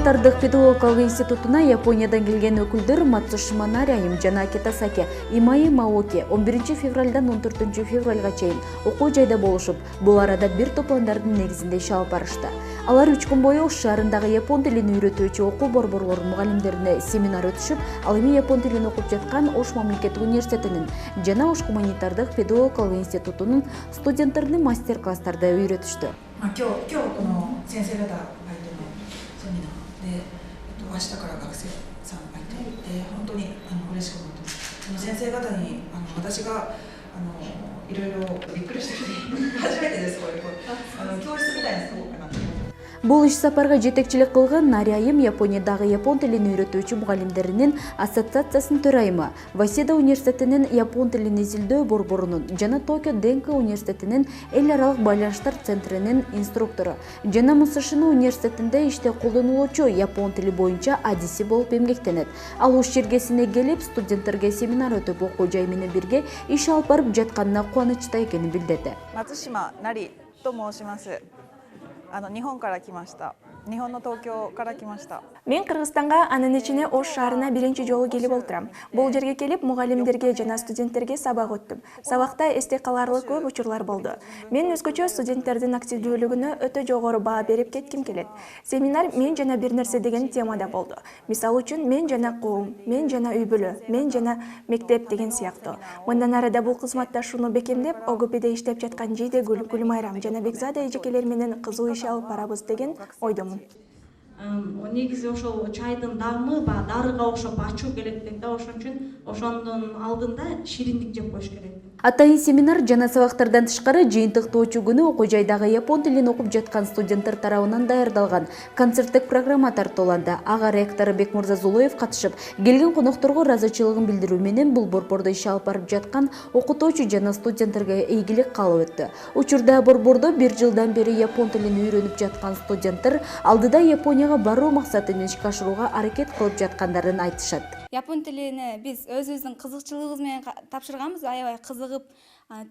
Гуманитардык педагогикалык институтуна Япониядан келген өкүлдөр Матсушима Нарайым жана Китасаки Имаи Маоки 11 февралдан 14 февралга чейин окуу жайда болушуп, бул арада бир топломдардын негизинде иш алып барышты. Алар 3 күн бою Ош шаарындагы япон тилин үйрөтүүчү окуу борборлорунун мугалимдерине семинар өтүшүп, ал эми япон тилин окуп жаткан Ош мамлекеттик университетинин жана Ош гуманитардык педагогикалык институтунун студенттерине мастер-класстарды үйрөтүштү. 明日から学生さんがいて、本当に嬉しく思ってます。その先生方に私がいろいろびっくりして初めてです。こういう教室みたいなすごくなって。Бул иш сапарга жетекчилик кылган Нарайым Япониядагы япон тилин үйрөтүүчү мугалимдеринин ассоциациясынын төрайымы, Васеда университетинин япон тилин изилдөө борборунун жана Токио Денка университетинин эл аралык байланыштар центринин инструктору жана Мусашино университетинде иште колдонулуучу япон тили боюнча адиси болуп эмгектенет. Ал Ош жергесине келип, студенттерге семинар өтүп, окуу жай менен бирге иш алып барып жатканына кубанычта экенин билдирди. Matsushima Nari と申します。日本から来ました。日本の東京から来ました。 Мен Кыргызстанга анын ичине Ош шаарына биринчи жолу келип отурам. Бул жерге келип, мугалимдерге жана студенттерге сабак өттүм. Сабакта эсте каларлык көп учурлар болду. Мен өзгөчө студенттердин активдүүлүгүнө өтө жогору баа берип кетким келет. Семинар мен жана бир нерсе деген темада болду. Мисалы үчүн мен жана коом, мен жана үй бүлө, мен жана мектеп деген сыяктуу. Мындан арада бул кызматташууну бекемдеп, ОГПде иштеп жаткан Жейде Гүлмайрам жана Бекзада эжекелер менен кызуу иш алып барабыз деген ойдомун. Негизи ошол чайдын даамы дарыга окшоп ачуу келет дейт да, ошон үчүн ошондун алдында шириндик жеп коюш керек. Атайын семинар жана сабактардан тышкары жыйынтыктоочу күнү окуу жайдагы япон тилин окуп жаткан студенттер тарабынан даярдалган концерттик программа тартууланды. Ага ректор Бекмурза Зулоев катышып, келген конокторго ыраазычылыгын билдирүү менен бул борбордо иш алып барып жаткан окутуучу жана студенттерге ийгилик каалап өттү. Учурда борбордо 1 жылдан бери япон тилин үйрөнүп жаткан студенттер алдыда Японияга баруу максатын ишке ашырууга аракет кылып жаткандарын айтышат. Япон тилине биз өзүбүздүн кызыкчылыгыбыз менен тапшырганбыз, аябай кызыгып,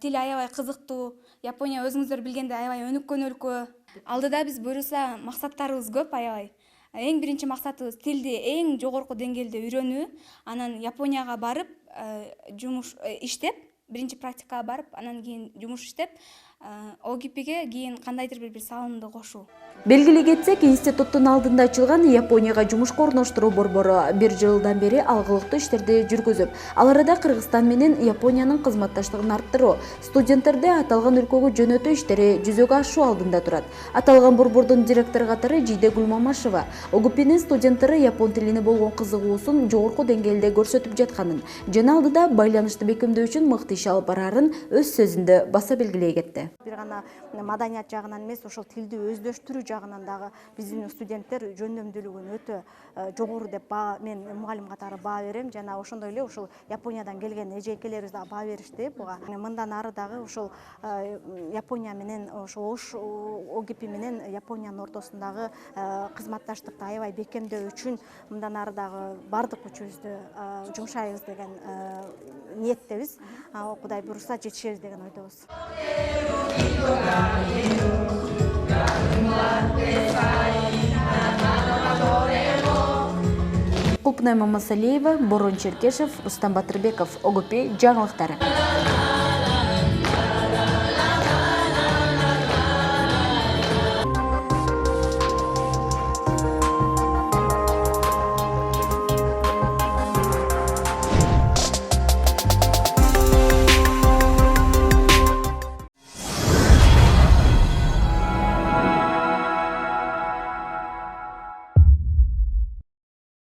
тил аябай кызыктуу. Япония өзүңүздөр билгендей аябай өнүккөн өлкө. Алдыда биз буюрса максаттарыбыз көп аябай. Эң биринчи максатыбыз тилди эң жогорку деңгээлде үйрөнүү, анан Японияга барып жумуш иштеп, биринчи практикага барып, анан кийин жумуш иштеп, ОГПге кийин кандайдыр бир салымды кошуу. Белгилей кетсек, институттун алдында ачылган Японияга жумушка орноштуруу борбору 1 жылдан бери алгылыктуу иштерди жүргүзүп, ал арада Кыргызстан менен Япониянын кызматташтыгын арттыруу, студенттерди аталган өлкөгө жөнөтүү иштери жүзөгө ашуу алдында турат. Аталган борбордун директору катары Жийде Гүлмамашева ОГПнин студенттери япон тилине болгон кызыгуусун жогорку деңгээлде көрсөтүп жатканын жана алдыда байланышты бекемдөө үчүн мыкты иш алып барарын өз сөзүндө баса белгилей кетти. Бир гана маданият жагынан эмес, ошол тилди өздөштүрүү жагынан дагы биздин студенттер жөндөмдүүлүгүн өтө жогору деп мен мугалим катары баа берем жана ошондой эле ошол Япониядан келген эжекелерибиз дагы баа беришти буга. Мындан ары дагы ошол Япония менен ошол Ош ОГП менен Япониянын ортосундагы кызматташтыкты аябай бекемдөө үчүн мындан ары дагы бардык күчүбүздү жумшайбыз деген ниеттебиз. Кудай буйруса жетишебиз деген ойдобуз. Кулпнай Мамасалиева, Борон Черкешев, Рустам Батырбеков, ОГП жаңылыктары.